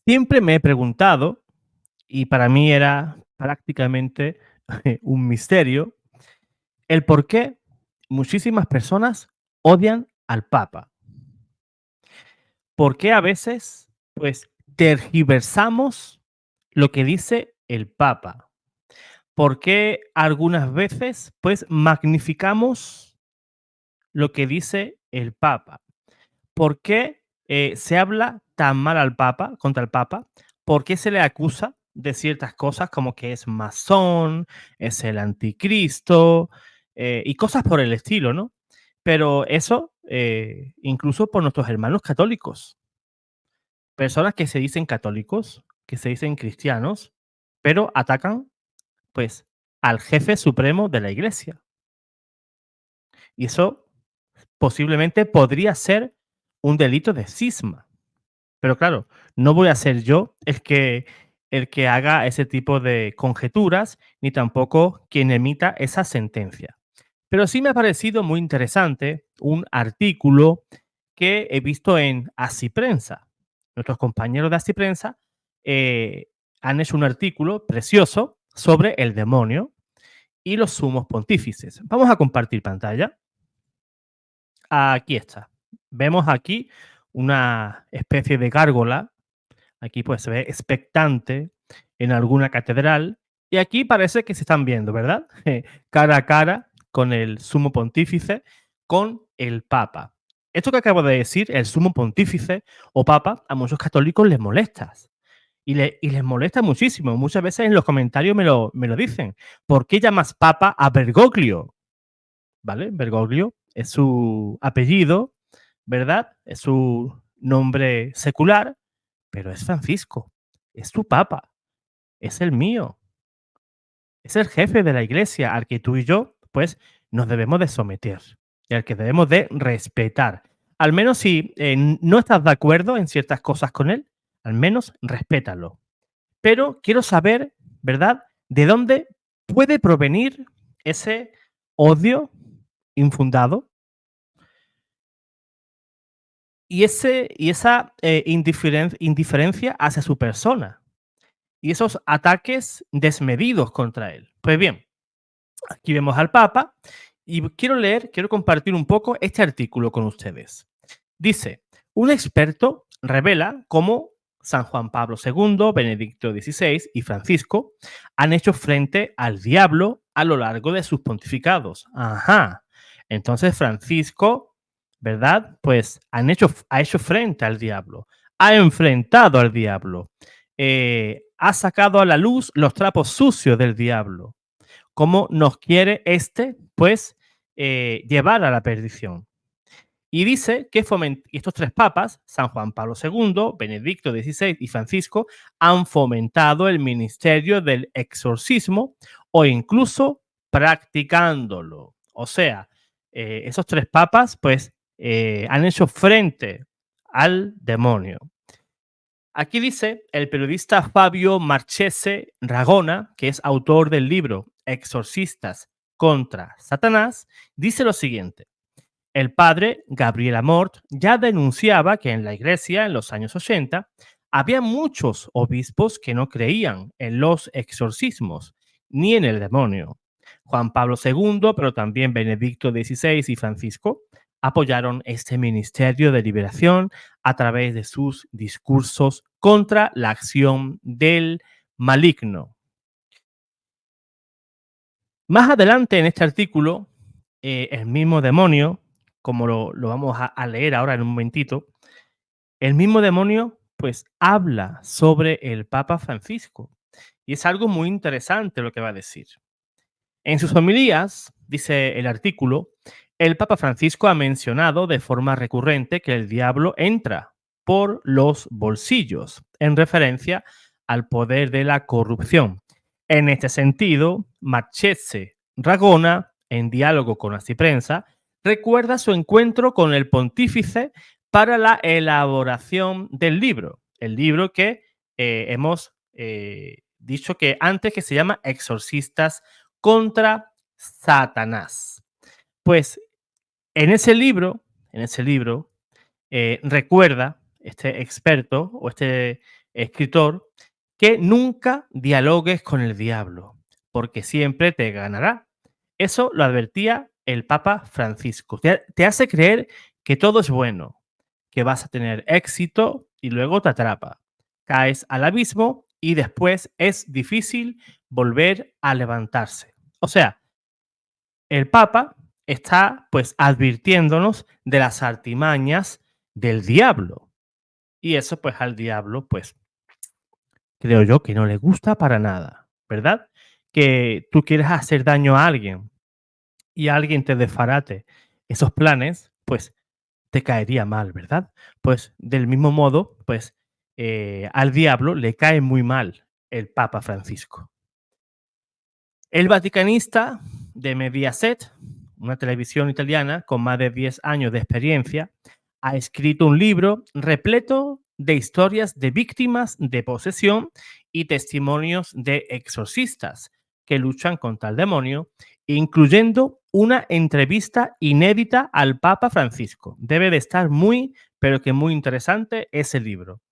Siempre me he preguntado, y para mí era prácticamente un misterio, el por qué muchísimas personas odian al Papa. ¿Por qué a veces, pues, tergiversamos lo que dice el Papa? ¿Por qué algunas veces, pues, magnificamos lo que dice el Papa? ¿Por qué se habla tan mal al Papa, contra el Papa? ¿Por qué se le acusa de ciertas cosas como que es masón, es el anticristo y cosas por el estilo, ¿no? Pero eso incluso por nuestros hermanos católicos, personas que se dicen católicos, que se dicen cristianos, pero atacan pues al jefe supremo de la iglesia. Y eso posiblemente podría ser un delito de cisma. Pero claro, no voy a ser yo el que haga ese tipo de conjeturas, ni tampoco quien emita esa sentencia. Pero sí me ha parecido muy interesante un artículo que he visto en Asiprensa. Nuestros compañeros de Asiprensa han hecho un artículo precioso sobre el demonio y los sumos pontífices. Vamos a compartir pantalla. Aquí está. Vemos aquí una especie de gárgola. Aquí pues se ve expectante en alguna catedral. Y aquí parece que se están viendo, ¿verdad? Cara a cara con el sumo pontífice, con el papa. Esto que acabo de decir, el sumo pontífice o papa, a muchos católicos les molesta. Y les molesta muchísimo. Muchas veces en los comentarios me lo dicen. ¿Por qué llamas papa a Bergoglio? ¿Vale? Bergoglio es su apellido, ¿verdad? Es su nombre secular, pero es Francisco, es tu papa, es el mío, es el jefe de la iglesia al que tú y yo, pues, nos debemos de someter y al que debemos de respetar. Al menos si no estás de acuerdo en ciertas cosas con él, al menos respétalo. Pero quiero saber, ¿verdad?, de dónde puede provenir ese odio infundado y esa indiferencia hacia su persona y esos ataques desmedidos contra él. Pues bien, aquí vemos al Papa y quiero compartir un poco este artículo con ustedes. Dice, un experto revela cómo San Juan Pablo II, Benedicto XVI y Francisco han hecho frente al diablo a lo largo de sus pontificados. Ajá. Entonces Francisco, ¿verdad? Pues ha hecho frente al diablo, ha enfrentado al diablo, ha sacado a la luz los trapos sucios del diablo. ¿Cómo nos quiere pues, llevar a la perdición? Y dice que estos tres papas, San Juan Pablo II, Benedicto XVI y Francisco, han fomentado el ministerio del exorcismo o incluso practicándolo. O sea, esos tres papas pues han hecho frente al demonio. Aquí dice el periodista Fabio Marchese Ragona, que es autor del libro Exorcistas contra Satanás, dice lo siguiente. El padre Gabriel Amort ya denunciaba que en la iglesia en los años 80 había muchos obispos que no creían en los exorcismos ni en el demonio. Juan Pablo II, pero también Benedicto XVI y Francisco apoyaron este ministerio de liberación a través de sus discursos contra la acción del maligno. Más adelante en este artículo, el mismo demonio, como lo vamos a leer ahora en un momentito, el mismo demonio pues habla sobre el Papa Francisco. Y es algo muy interesante lo que va a decir. En sus homilías, dice el artículo, el Papa Francisco ha mencionado de forma recurrente que el diablo entra por los bolsillos, en referencia al poder de la corrupción. En este sentido, Marchese Ragona, en diálogo con Asiprensa, recuerda su encuentro con el pontífice para la elaboración del libro. El libro que hemos dicho que antes, que se llama Exorcistas contra Satanás. Pues en ese libro recuerda este experto o este escritor, que nunca dialogues con el diablo, porque siempre te ganará. Eso lo advertía el Papa Francisco. Te hace creer que todo es bueno, que vas a tener éxito y luego te atrapa. Caes al abismo y después es difícil volver a levantarse. O sea, el Papa está pues advirtiéndonos de las artimañas del diablo. Y eso pues al diablo pues creo yo que no le gusta para nada, ¿verdad? Que tú quieres hacer daño a alguien y alguien te desfarate esos planes, pues te caería mal, ¿verdad? Pues del mismo modo, pues al diablo le cae muy mal el Papa Francisco. El Vaticanista de Mediaset, una televisión italiana con más de 10 años de experiencia, ha escrito un libro repleto de historias de víctimas de posesión y testimonios de exorcistas que luchan contra el demonio, incluyendo una entrevista inédita al Papa Francisco. Debe de estar muy, pero que muy interesante ese libro,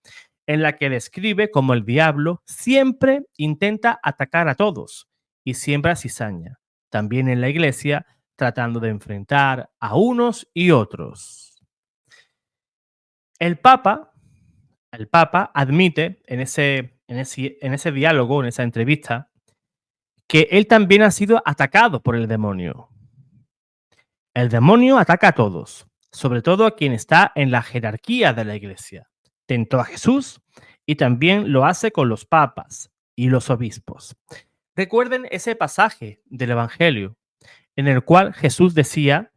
en la que describe cómo el diablo siempre intenta atacar a todos y siembra cizaña, también en la iglesia, tratando de enfrentar a unos y otros. El Papa, el Papa admite en ese diálogo, en esa entrevista, que él también ha sido atacado por el demonio. El demonio ataca a todos, sobre todo a quien está en la jerarquía de la iglesia. Tentó a Jesús y también lo hace con los papas y los obispos. Recuerden ese pasaje del Evangelio en el cual Jesús decía: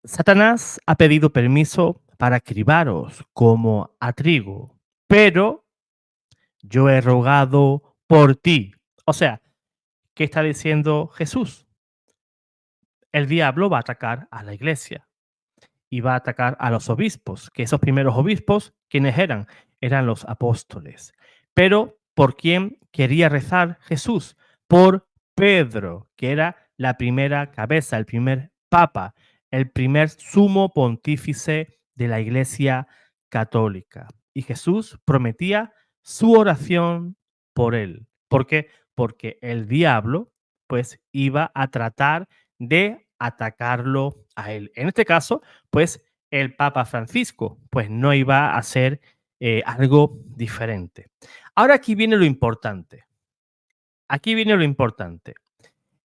Satanás ha pedido permiso para cribaros como a trigo, pero yo he rogado por ti. O sea, ¿qué está diciendo Jesús? El diablo va a atacar a la iglesia y va a atacar a los obispos, que esos primeros obispos, ¿quiénes eran? Eran los apóstoles. Pero ¿por quién quería rezar Jesús? Por Pedro, que era la primera cabeza, el primer papa, el primer sumo pontífice de la Iglesia católica. Y Jesús prometía su oración por él. ¿Por qué? Porque el diablo pues iba a tratar de atacarlo a él. En este caso, pues el Papa Francisco, pues no iba a hacer algo diferente. Ahora aquí viene lo importante. Aquí viene lo importante.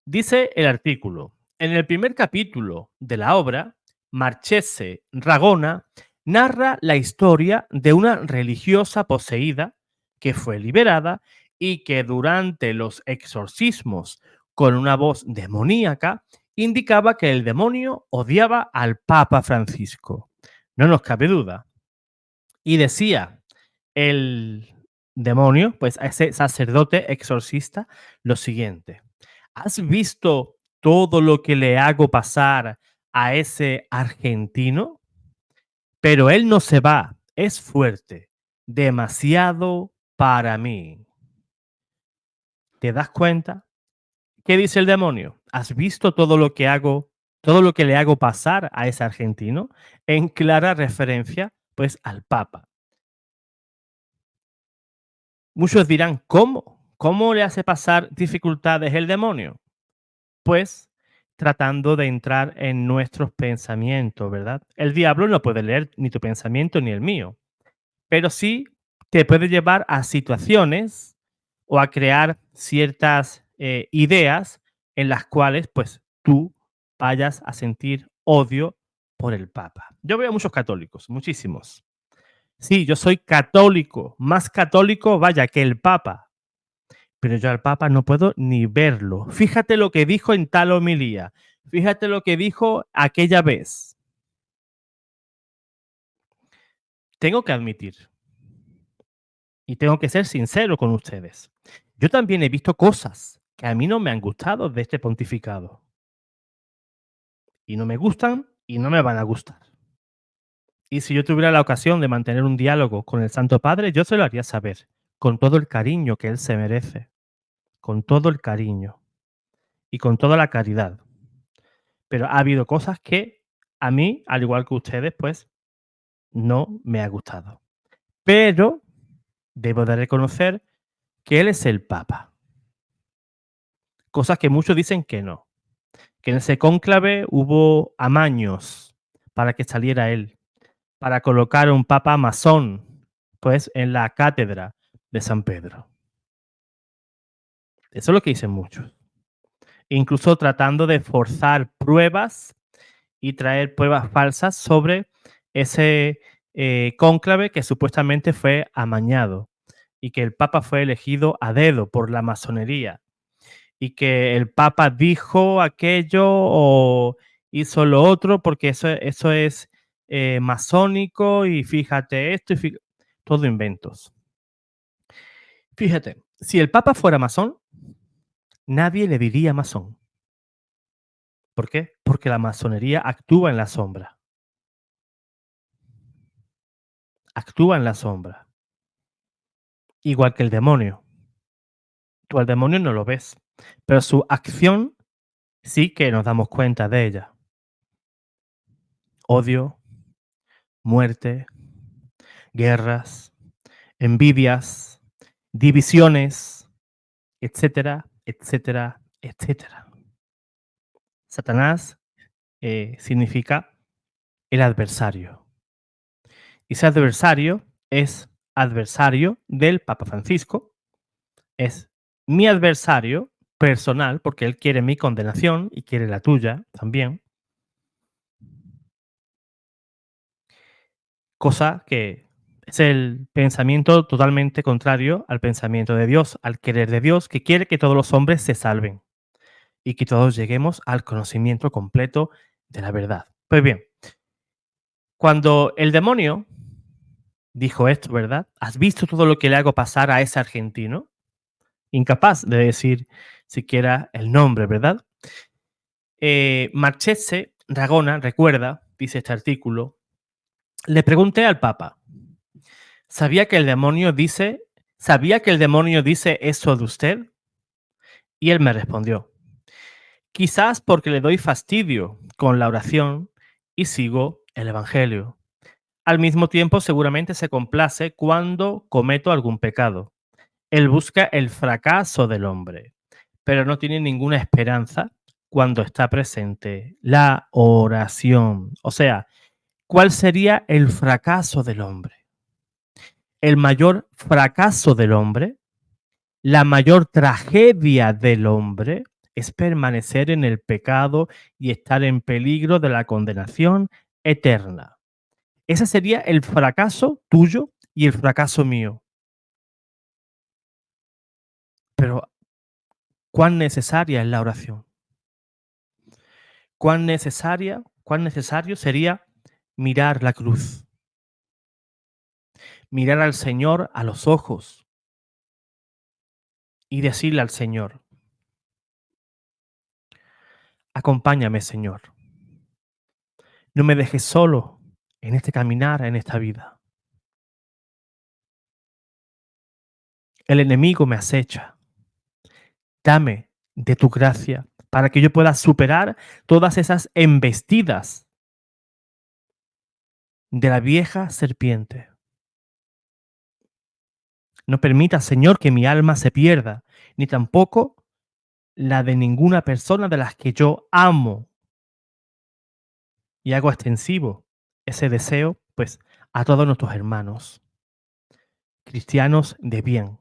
Dice el artículo, en el primer capítulo de la obra, Marchese Ragona narra la historia de una religiosa poseída que fue liberada y que durante los exorcismos con una voz demoníaca indicaba que el demonio odiaba al Papa Francisco. No nos cabe duda. Y decía el demonio, pues a ese sacerdote exorcista, lo siguiente: ¿has visto todo lo que le hago pasar a ese argentino? Pero él no se va, es fuerte, demasiado para mí. ¿Te das cuenta? ¿Qué dice el demonio? ¿Has visto todo lo que hago, todo lo que le hago pasar a ese argentino? En clara referencia, pues, al Papa. Muchos dirán, ¿cómo? ¿Cómo le hace pasar dificultades el demonio? Pues tratando de entrar en nuestros pensamientos, ¿verdad? El diablo no puede leer ni tu pensamiento ni el mío, pero sí te puede llevar a situaciones o a crear ciertas ideas en las cuales pues tú vayas a sentir odio por el Papa. Yo veo a muchos católicos, muchísimos. Sí, yo soy católico, más católico, vaya, que el Papa, pero yo al Papa no puedo ni verlo. Fíjate lo que dijo en tal homilía, fíjate lo que dijo aquella vez. Tengo que admitir y tengo que ser sincero con ustedes. Yo también he visto cosas que a mí no me han gustado de este pontificado. Y no me gustan y no me van a gustar. Y si yo tuviera la ocasión de mantener un diálogo con el Santo Padre, yo se lo haría saber, con todo el cariño que él se merece, con todo el cariño y con toda la caridad. Pero ha habido cosas que a mí, al igual que ustedes, pues no me ha gustado. pero debo de reconocer que él es el Papa. Cosas que muchos dicen que no. Que en ese cónclave hubo amaños para que saliera él, para colocar un Papa masón, pues en la cátedra de San Pedro. Eso es lo que dicen muchos. Incluso tratando de forzar pruebas y traer pruebas falsas sobre ese cónclave que supuestamente fue amañado y que el Papa fue elegido a dedo por la masonería y que el Papa dijo aquello o hizo lo otro porque eso es masónico y fíjate esto y todo inventos. Fíjate, si el Papa fuera masón, nadie le diría masón. ¿Por qué? Porque la masonería actúa en la sombra. Actúa en la sombra. Igual que el demonio. Tú al demonio no lo ves, pero su acción sí que nos damos cuenta de ella. Odio, muerte, guerras, envidias, divisiones, etcétera, etcétera, etcétera. Satanás significa el adversario. Y ese adversario es adversario del Papa Francisco, es mi adversario personal, porque él quiere mi condenación y quiere la tuya también, cosa que es el pensamiento totalmente contrario al pensamiento de Dios, al querer de Dios, que quiere que todos los hombres se salven y que todos lleguemos al conocimiento completo de la verdad. Pues bien, cuando el demonio dijo esto, ¿verdad? ¿Has visto todo lo que le hago pasar a ese argentino? Incapaz de decir siquiera el nombre, ¿verdad? Marchese Ragona recuerda, dice este artículo, le pregunté al Papa, ¿sabía que el demonio dice eso de usted? Y él me respondió, quizás porque le doy fastidio con la oración y sigo el Evangelio. Al mismo tiempo, seguramente se complace cuando cometo algún pecado. Él busca el fracaso del hombre, pero no tiene ninguna esperanza cuando está presente la oración. O sea, ¿cuál sería el fracaso del hombre? El mayor fracaso del hombre, la mayor tragedia del hombre es permanecer en el pecado y estar en peligro de la condenación eterna. Ese sería el fracaso tuyo y el fracaso mío. Pero, ¿cuán necesaria es la oración? Cuán necesario sería mirar la cruz, mirar al Señor a los ojos y decirle al Señor, acompáñame, Señor. No me dejes solo en este caminar, en esta vida. El enemigo me acecha. Dame de tu gracia para que yo pueda superar todas esas embestidas de la vieja serpiente. No permita, Señor, que mi alma se pierda, ni tampoco la de ninguna persona de las que yo amo. Y hago extensivo ese deseo, pues, a todos nuestros hermanos, cristianos de bien.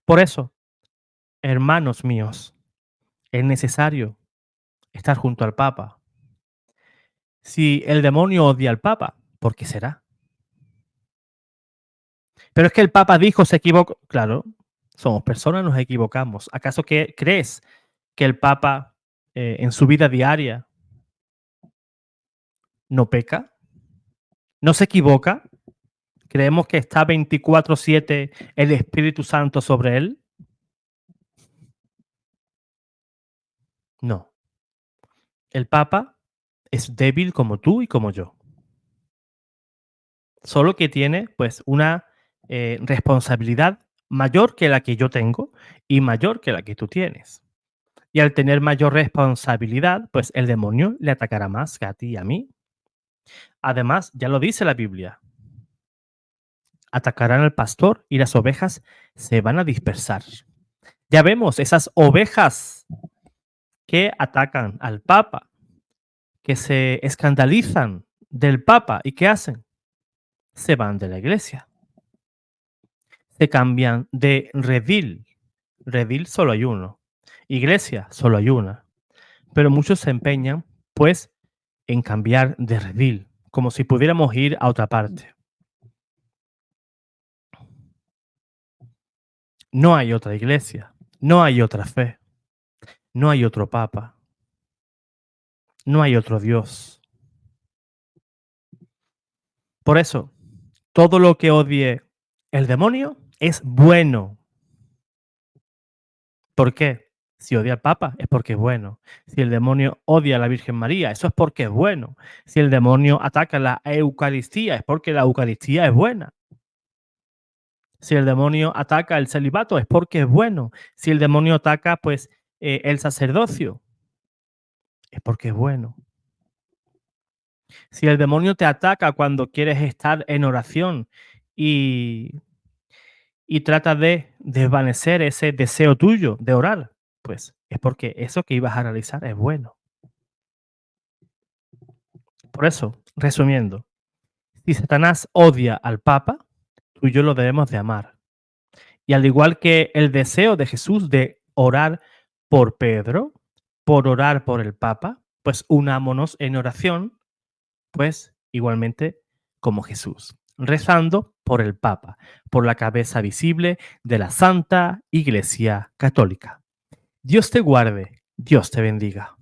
Por eso, hermanos míos, es necesario estar junto al Papa. Si el demonio odia al Papa, ¿por qué será? Pero es que el Papa dijo, se equivocó. Claro, somos personas, nos equivocamos. ¿Acaso crees que el Papa en su vida diaria no peca? ¿No se equivoca? ¿Creemos que está 24/7 el Espíritu Santo sobre él? No. El Papa es débil como tú y como yo. Solo que tiene pues una responsabilidad mayor que la que yo tengo y mayor que la que tú tienes. Y al tener mayor responsabilidad, pues el demonio le atacará más que a ti y a mí. Además, ya lo dice la Biblia. atacarán al pastor y las ovejas se van a dispersar. Ya vemos esas ovejas que atacan al Papa, que se escandalizan del Papa y ¿qué hacen? Se van de la iglesia, se cambian de redil. Redil solo hay uno, iglesia solo hay una, pero muchos se empeñan pues en cambiar de redil, como si pudiéramos ir a otra parte. No hay otra iglesia, no hay otra fe, no hay otro Papa, no hay otro Dios. Por eso, todo lo que odie el demonio es bueno. ¿Por qué? Si odia al Papa es porque es bueno. Si el demonio odia a la Virgen María, eso es porque es bueno. Si el demonio ataca la Eucaristía, es porque la Eucaristía es buena. Si el demonio ataca el celibato, es porque es bueno. Si el demonio ataca, pues, el sacerdocio, es porque es bueno. Si el demonio te ataca cuando quieres estar en oración y trata de desvanecer ese deseo tuyo de orar, pues es porque eso que ibas a realizar es bueno. Por eso, resumiendo, si Satanás odia al Papa, tú y yo lo debemos de amar. Y al igual que el deseo de Jesús de orar por Pedro, por orar por el Papa, pues unámonos en oración, pues igualmente como Jesús, rezando por el Papa, por la cabeza visible de la Santa Iglesia Católica. Dios te guarde, Dios te bendiga.